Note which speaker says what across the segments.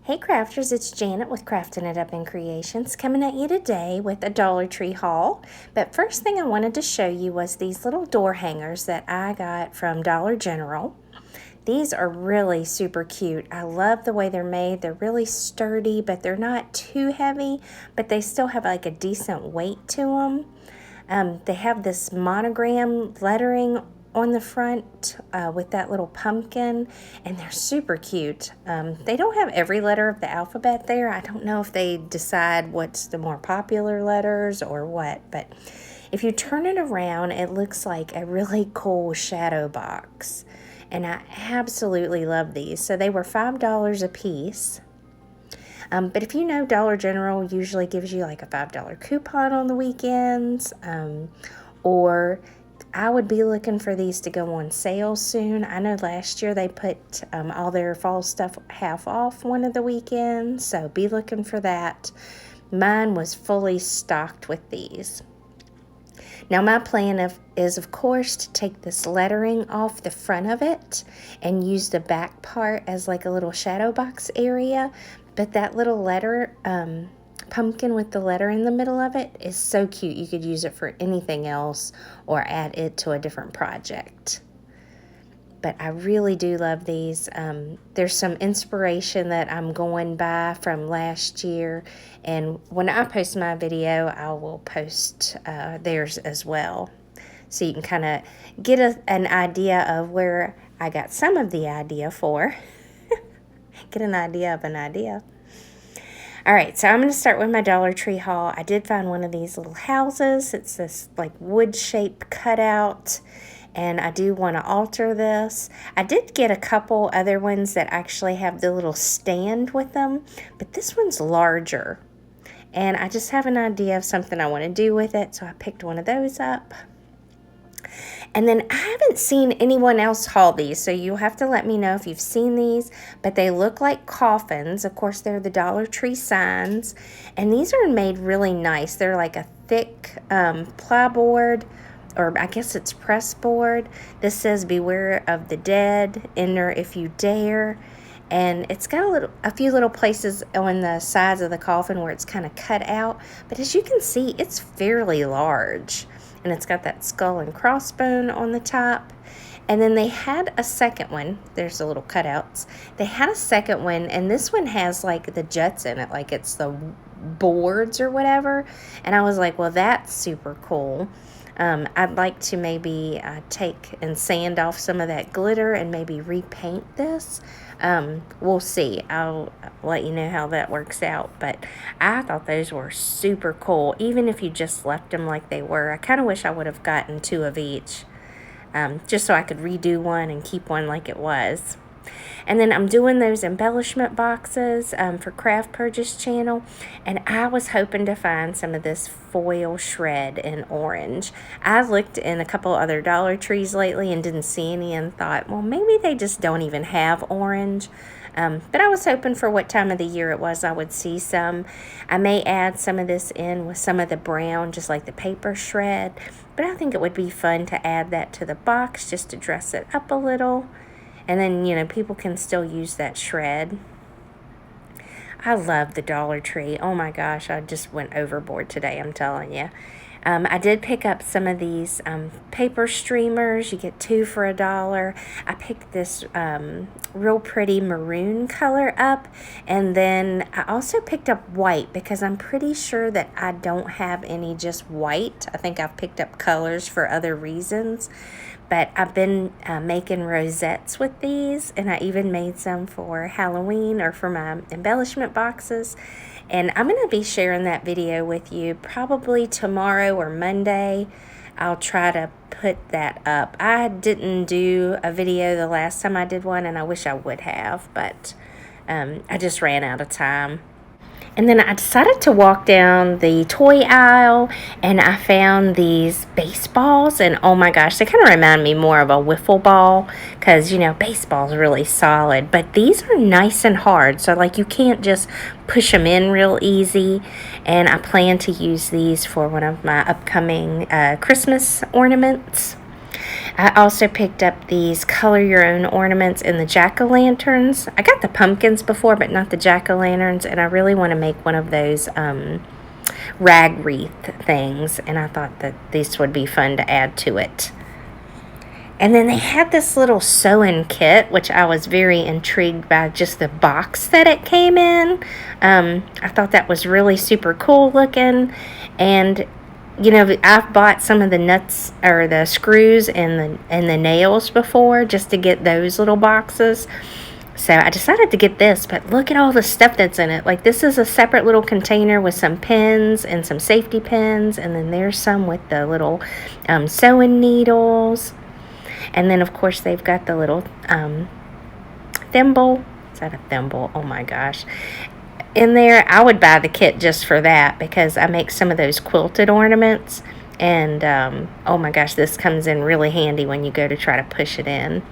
Speaker 1: Hey crafters, it's Janet with Crafting It Up in Creations coming at you today with a Dollar Tree haul. But first thing I wanted to show you was these little door hangers that I got from Dollar General. These are really super cute. I love the way they're made. They're really sturdy, but they're not too heavy, but they still have like a decent weight to them. They have this monogram lettering on the front with that little pumpkin, and they're super cute. They don't have every letter of the alphabet there. I don't know if they decide what's the more popular letters or what, but if you turn it around, it looks like a really cool shadow box, and I absolutely love these. So they were $5 a piece. But if you know, Dollar General usually gives you like a $5 coupon on the weekends, or I would be looking for these to go on sale soon. I know last year they put all their fall stuff half off one of the weekends, so be looking for that. Mine was fully stocked with these. Now my plan is of course to take this lettering off the front of it and use the back part as like a little shadow box area, but that little letter pumpkin with the letter in the middle of it is so cute. You could use it for anything else or add it to a different project. But I really do love these. There's some inspiration that I'm going by from last year, and when I post my video, I will post theirs as well, so you can kind of get an idea of where I got some of the idea for. Get an idea of an idea. All right, so I'm going to start with my Dollar Tree haul. I did find one of these little houses. It's this like wood shape cutout, and I do want to alter this. I did get a couple other ones that actually have the little stand with them, but this one's larger, and I just have an idea of something I want to do with it, so I picked one of those up. And then I haven't seen anyone else haul these, so you'll have to let me know if you've seen these, but they look like coffins. Of course, they're the Dollar Tree signs, and these are made really nice. They're like a thick plyboard, or I guess it's press board. This says beware of the dead, enter if you dare. And it's got a few little places on the sides of the coffin where it's kind of cut out, but as you can see, it's fairly large. And it's got that skull and crossbone on the top. And then they had a second one. There's the little cutouts. They had a second one, and this one has like the juts in it, like it's the boards or whatever. And I was like, well, that's super cool. I'd like to maybe take and sand off some of that glitter and maybe repaint this. We'll see. I'll let you know how that works out. But I thought those were super cool, even if you just left them like they were. I kind of wish I would have gotten two of each, just so I could redo one and keep one like it was. And then I'm doing those embellishment boxes for Craft Purchase channel, and I was hoping to find some of this foil shred in orange. I looked in a couple other Dollar Trees lately and didn't see any, and thought, well, maybe they just don't even have orange. But I was hoping for what time of the year it was I would see some. I may add some of this in with some of the brown, just like the paper shred, but I think it would be fun to add that to the box just to dress it up a little. And then, you know, people can still use that shred. I love the Dollar Tree. Oh my gosh, I just went overboard today, I'm telling you. I did pick up some of these paper streamers. You get 2 for $1. I picked this real pretty maroon color up, and then I also picked up white because I'm pretty sure that I don't have any just white. I think I've picked up colors for other reasons. But I've been making rosettes with these, and I even made some for Halloween or for my embellishment boxes. And I'm going to be sharing that video with you probably tomorrow or Monday. I'll try to put that up. I didn't do a video the last time I did one, and I wish I would have, but I just ran out of time. And then I decided to walk down the toy aisle, and I found these baseballs, and oh my gosh, they kind of remind me more of a wiffle ball, because, you know, baseball's really solid, but these are nice and hard, so like you can't just push them in real easy. And I plan to use these for one of my upcoming Christmas ornaments. I also picked up these color your own ornaments in the jack-o'-lanterns. I got the pumpkins before, but not the jack-o'-lanterns, and I really want to make one of those rag wreath things, and I thought that these would be fun to add to it. And then they had this little sewing kit, which I was very intrigued by just the box that it came in. I thought that was really super cool looking. And, you know, I've bought some of the nuts or the screws and the nails before just to get those little boxes. So I decided to get this, but look at all the stuff that's in it. Like, this is a separate little container with some pins and some safety pins. And then there's some with the little sewing needles. And then, of course, they've got the little thimble. Is that a thimble? Oh, my gosh. In there, I would buy the kit just for that because I make some of those quilted ornaments. And, oh, my gosh, this comes in really handy when you go to try to push it in.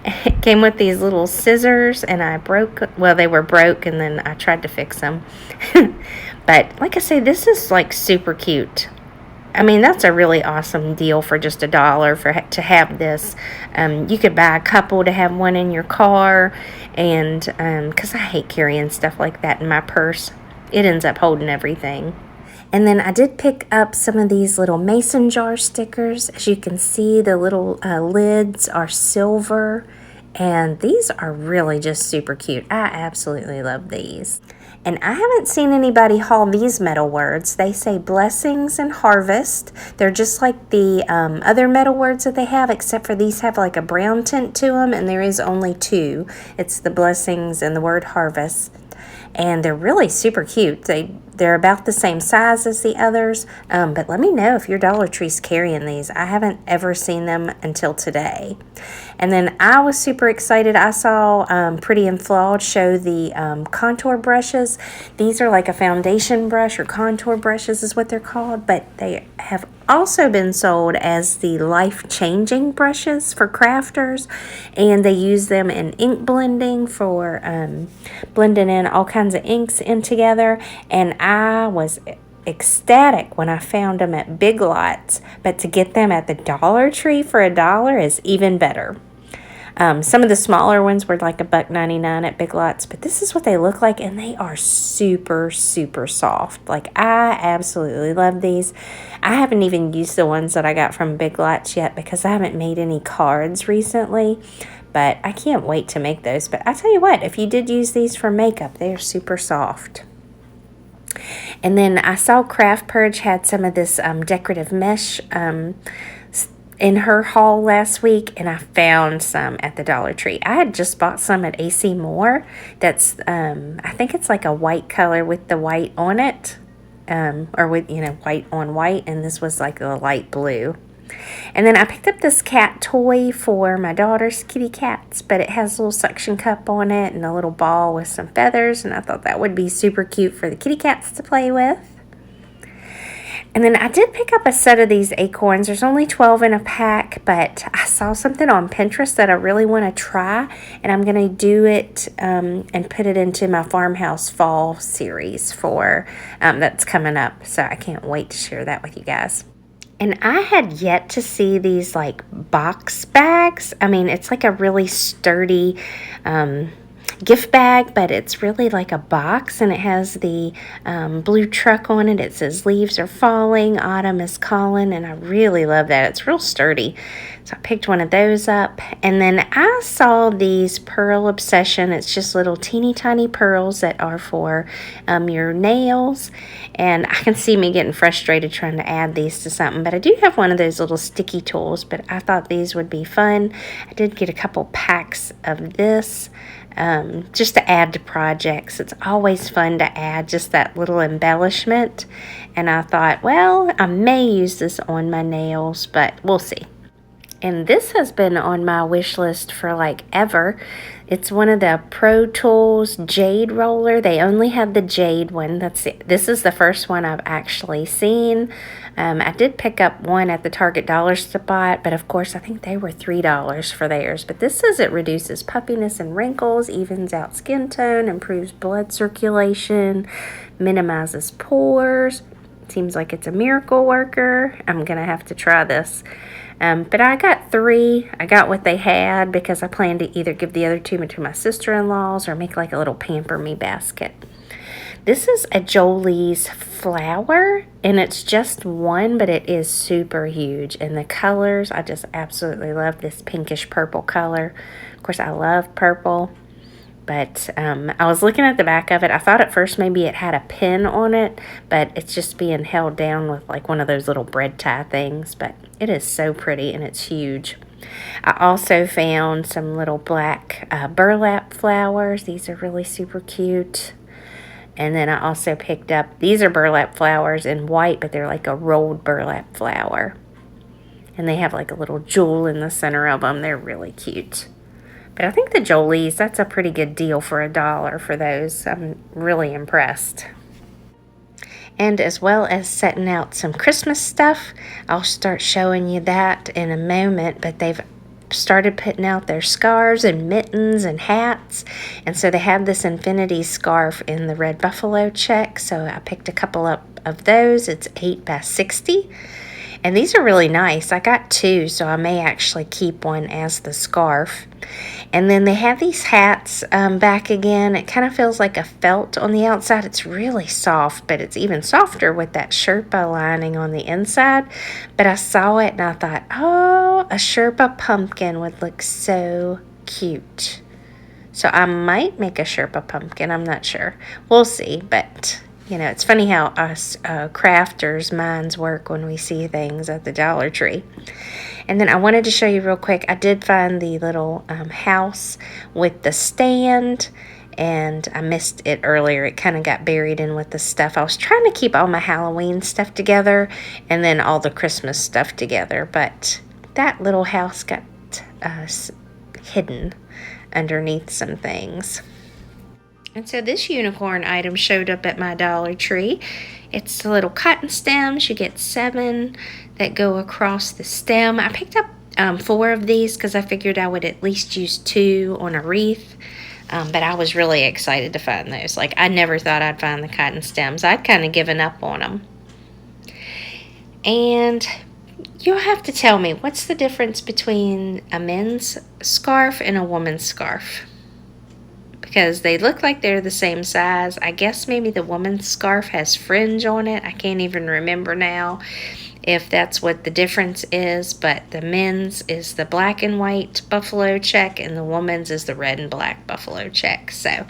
Speaker 1: It came with these little scissors, and they were broke, and then I tried to fix them. But, like I say, this is, like, super cute. I mean, that's a really awesome deal for just $1 to have this. You could buy a couple to have one in your car, and because I hate carrying stuff like that in my purse. It ends up holding everything. And then I did pick up some of these little mason jar stickers. As you can see, the little lids are silver, and these are really just super cute. I absolutely love these. And I haven't seen anybody haul these metal words. They say blessings and harvest. They're just like the other metal words that they have, except for these have like a brown tint to them, and there is only two. It's the blessings and the word harvest. And they're really super cute. They're about the same size as the others, but let me know if your Dollar Tree's carrying these. I haven't ever seen them until today. And then I was super excited. I saw Pretty and Flawed show the contour brushes. These are like a foundation brush, or contour brushes is what they're called, but they have also been sold as the life-changing brushes for crafters, and they use them in ink blending for blending in all kinds of inks in together. And I was ecstatic when I found them at Big Lots, but to get them at the Dollar Tree for $1 is even better. Some of the smaller ones were like $1.99 at Big Lots, but this is what they look like, and they are super, super soft. Like, I absolutely love these. I haven't even used the ones that I got from Big Lots yet because I haven't made any cards recently, but I can't wait to make those. But I tell you what, if you did use these for makeup, they are super soft. And then I saw Craft Purge had some of this decorative mesh in her haul last week, and I found some at the Dollar Tree. I had just bought some at AC Moore. That's I think it's like a white color with the white on it, or with, you know, white on white, and this was like a light blue. And then I picked up this cat toy for my daughter's kitty cats, but it has a little suction cup on it and a little ball with some feathers, and I thought that would be super cute for the kitty cats to play with. And then I did pick up a set of these acorns. There's only 12 in a pack, but I saw something on Pinterest that I really want to try, and I'm going to do it and put it into my farmhouse fall series for that's coming up. So I can't wait to share that with you guys. And I had yet to see these like box bags. I mean, it's like a really sturdy gift bag, but it's really like a box, and it has the blue truck on it. It says leaves are falling, autumn is calling, and I really love that. It's real sturdy. So I picked one of those up. And then I saw these Pearl Obsession. It's just little teeny tiny pearls that are for your nails. And I can see me getting frustrated trying to add these to something, but I do have one of those little sticky tools, but I thought these would be fun. I did get a couple packs of this just to add to projects. It's always fun to add just that little embellishment. And I thought, well, I may use this on my nails, but we'll see. And this has been on my wish list for like ever. It's one of the Pro Tools Jade Roller. They only have the Jade one. That's it. This is the first one I've actually seen. I did pick up one at the Target Dollar Spot, but of course I think they were $3 for theirs. But this says it reduces puffiness and wrinkles, evens out skin tone, improves blood circulation, minimizes pores. Seems like it's a miracle worker. I'm going to have to try this. But I got 3. I got what they had because I planned to either give the other 2 to my sister-in-laws or make like a little pamper me basket. This is a Jolie's flower, and it's just one, but it is super huge. And the colors, I just absolutely love this pinkish purple color. Of course, I love purple. But I was looking at the back of it. I thought at first maybe it had a pin on it, but it's just being held down with like one of those little bread tie things. But it is so pretty, and it's huge. I also found some little black burlap flowers. These are really super cute. And then I also picked up, these are burlap flowers in white, but they're like a rolled burlap flower. And they have like a little jewel in the center of them. They're really cute. But I think the Jolies, that's a pretty good deal for $1 for those. I'm really impressed. And as well as setting out some Christmas stuff, I'll start showing you that in a moment. But they've started putting out their scarves and mittens and hats, and so they have this infinity scarf in the red buffalo check, so I picked a couple up of those. It's 8 by 60, and these are really nice. I got 2, so I may actually keep one as the scarf. And then they have these hats back again. It kind of feels like a felt on the outside. It's really soft, but it's even softer with that Sherpa lining on the inside. But I saw it and I thought, oh, a Sherpa pumpkin would look so cute. So I might make a Sherpa pumpkin. I'm not sure. We'll see. But, you know, it's funny how us crafters' minds work when we see things at the Dollar Tree. And then I wanted to show you real quick, I did find the little house with the stand, and I missed it earlier. It kind of got buried in with the stuff. I was trying to keep all my Halloween stuff together and then all the Christmas stuff together, but that little house got hidden underneath some things. And so this unicorn item showed up at my Dollar Tree. It's the little cotton stems. You get 7 that go across the stem. I picked up 4 of these because I figured I would at least use 2 on a wreath. But I was really excited to find those. Like, I never thought I'd find the cotton stems. I'd kind of given up on them. And you'll have to tell me, what's the difference between a men's scarf and a woman's scarf? Because they look like they're the same size. I guess maybe the woman's scarf has fringe on it. I can't even remember now if that's what the difference is, but the men's is the black and white buffalo check and the woman's is the red and black buffalo check. So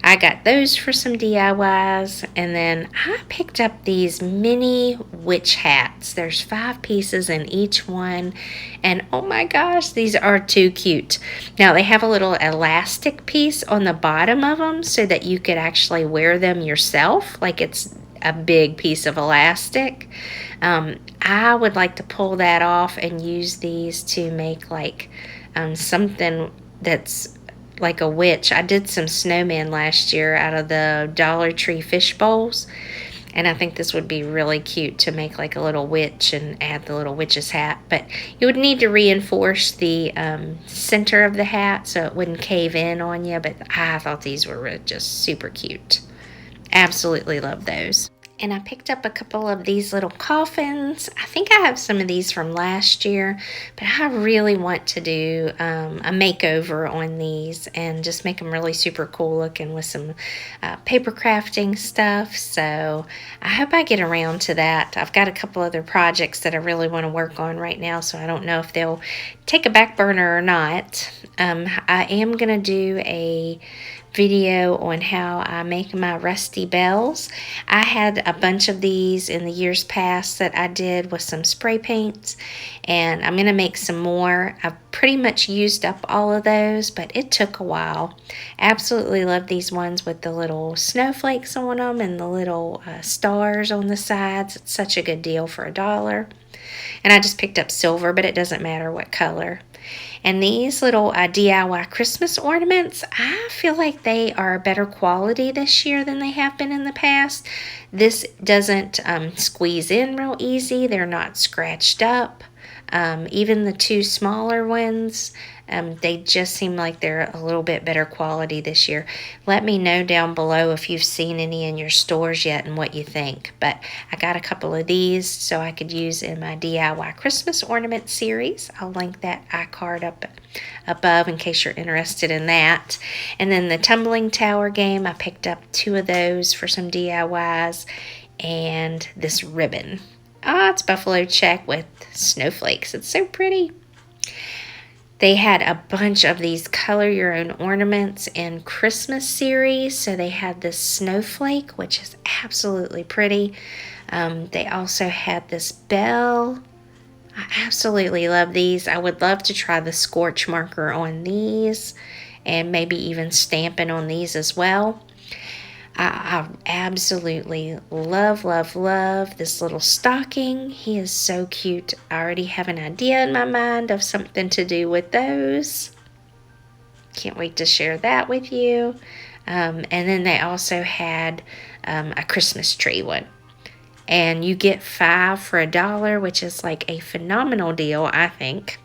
Speaker 1: I got those for some DIYs, and then I picked up these mini witch hats. There's 5 pieces in each one, and oh my gosh, these are too cute. Now they have a little elastic piece on the bottom of them so that you could actually wear them yourself, like it's a big piece of elastic. I would like to pull that off and use these to make like something that's like a witch. I did some snowmen last year out of the Dollar Tree fish bowls, and I think this would be really cute to make like a little witch and add the little witch's hat. But you would need to reinforce the center of the hat so it wouldn't cave in on you, but I thought these were just super cute. Absolutely love those. And I picked up a couple of these little coffins. I think I have some of these from last year, but I really want to do a makeover on these and just make them really super cool looking with some paper crafting stuff. So I hope I get around to that. I've got a couple other projects that I really want to work on right now, so I don't know if they'll take a back burner or not. I am going to do a video on how I make my rusty bells. I had a bunch of these in the years past that I did with some spray paints, and I'm going to make some more. I've pretty much used up all of those, but it took a while. Absolutely love these ones with the little snowflakes on them and the little stars on the sides. It's such a good deal for $1. And I just picked up silver, but it doesn't matter what color. And these little DIY Christmas ornaments, I feel like they are better quality this year than they have been in the past. This doesn't squeeze in real easy. They're not scratched up. Even the two smaller ones, they just seem like they're a little bit better quality this year. Let me know down below if you've seen any in your stores yet and what you think. But I got a couple of these so I could use in my DIY Christmas ornament series. I'll link that iCard up above in case you're interested in that. And then the tumbling tower game, I picked up 2 of those for some DIYs. And this ribbon. It's buffalo check with snowflakes. It's so pretty. They had a bunch of these color your own ornaments in Christmas series. So they had this snowflake, which is absolutely pretty. They also had this bell. I absolutely love these. I would love to try the scorch marker on these and maybe even stamping on these as well. I absolutely love this little stocking. He is so cute. I already have an idea in my mind of something to do with those. Can't wait to share that with you. And then they also had a Christmas tree one. And you get 5 for $1, which is like a phenomenal deal, I think.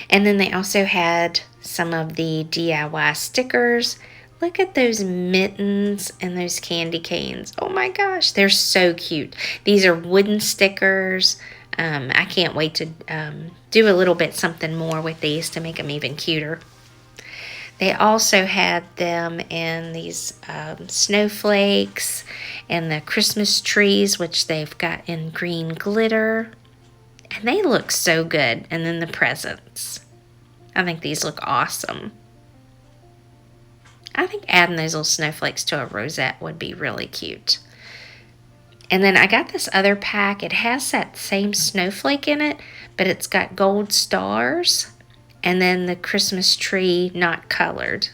Speaker 1: And then they also had some of the DIY stickers. Look at those mittens and those candy canes. Oh my gosh, they're so cute. These are wooden stickers. I can't wait to do a little bit something more with these to make them even cuter. They also had them in these snowflakes and the Christmas trees, which they've got in green glitter. And they look so good. And then the presents. I think these look awesome. I think adding those little snowflakes to a rosette would be really cute. And then I got this other pack. It has that same snowflake in it, but it's got gold stars and then the Christmas tree not colored.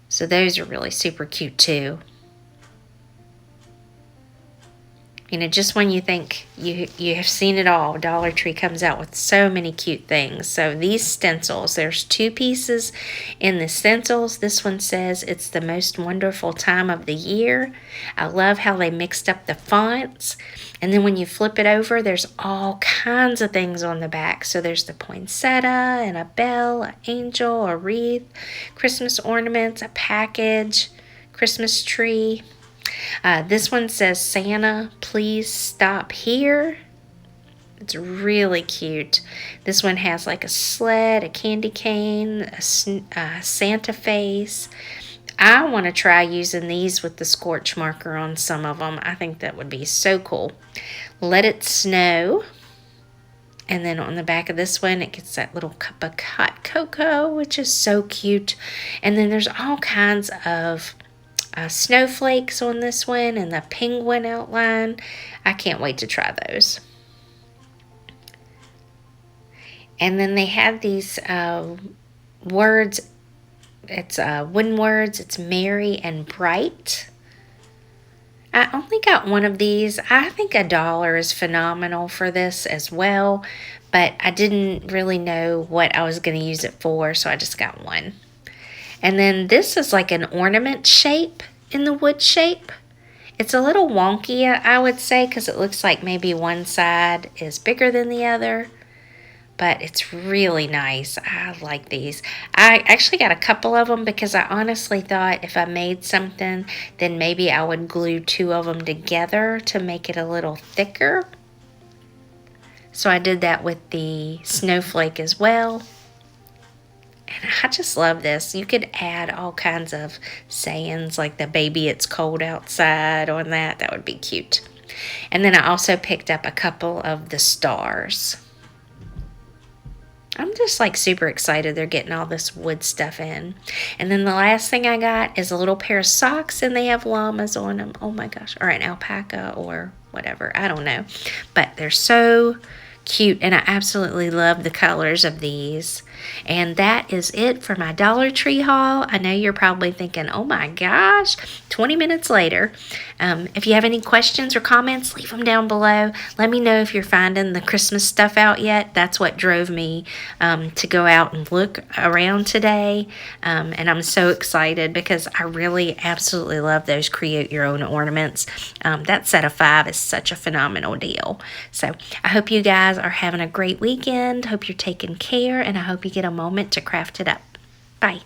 Speaker 1: So those are really super cute too. You know, just when you think you have seen it all, Dollar Tree comes out with so many cute things. So these stencils, there's 2 pieces in the stencils. This one says it's the most wonderful time of the year. I love how they mixed up the fonts. And then when you flip it over, there's all kinds of things on the back. So there's the poinsettia and a bell, an angel, a wreath, Christmas ornaments, a package, Christmas tree. This one says, Santa, please stop here. It's really cute. This one has like a sled, a candy cane, a Santa face. I want to try using these with the scorch marker on some of them. I think that would be so cool. Let it snow. And then on the back of this one, it gets that little cup of hot cocoa, which is so cute. And then there's all kinds of snowflakes on this one and the penguin outline. I can't wait to try those. And then they have these words. It's wooden words. It's merry and bright. I only got one of these. I think $1 is phenomenal for this as well, but I didn't really know what I was going to use it for, so I just got one. And then this is like an ornament shape in the wood shape. It's a little wonky, I would say, because it looks like maybe one side is bigger than the other. But it's really nice. I like these. I actually got a couple of them because I honestly thought if I made something, then maybe I would glue 2 of them together to make it a little thicker. So I did that with the snowflake as well. And I just love this. You could add all kinds of sayings like the baby it's cold outside on that. That would be cute. And then I also picked up a couple of the stars. I'm just like super excited they're getting all this wood stuff in. And then the last thing I got is a little pair of socks and they have llamas on them. Oh my gosh. Or an alpaca or whatever. I don't know. But they're so cute and I absolutely love the colors of these. And that is it for my Dollar Tree haul. I know you're probably thinking, oh my gosh, 20 minutes later. If you have any questions or comments, leave them down below. Let me know if you're finding the Christmas stuff out yet. That's what drove me to go out and look around today. And I'm so excited because I really absolutely love those create your own ornaments. That set of 5 is such a phenomenal deal. So I hope you guys are having a great weekend. Hope you're taking care, and I hope you get a moment to craft it up. Bye.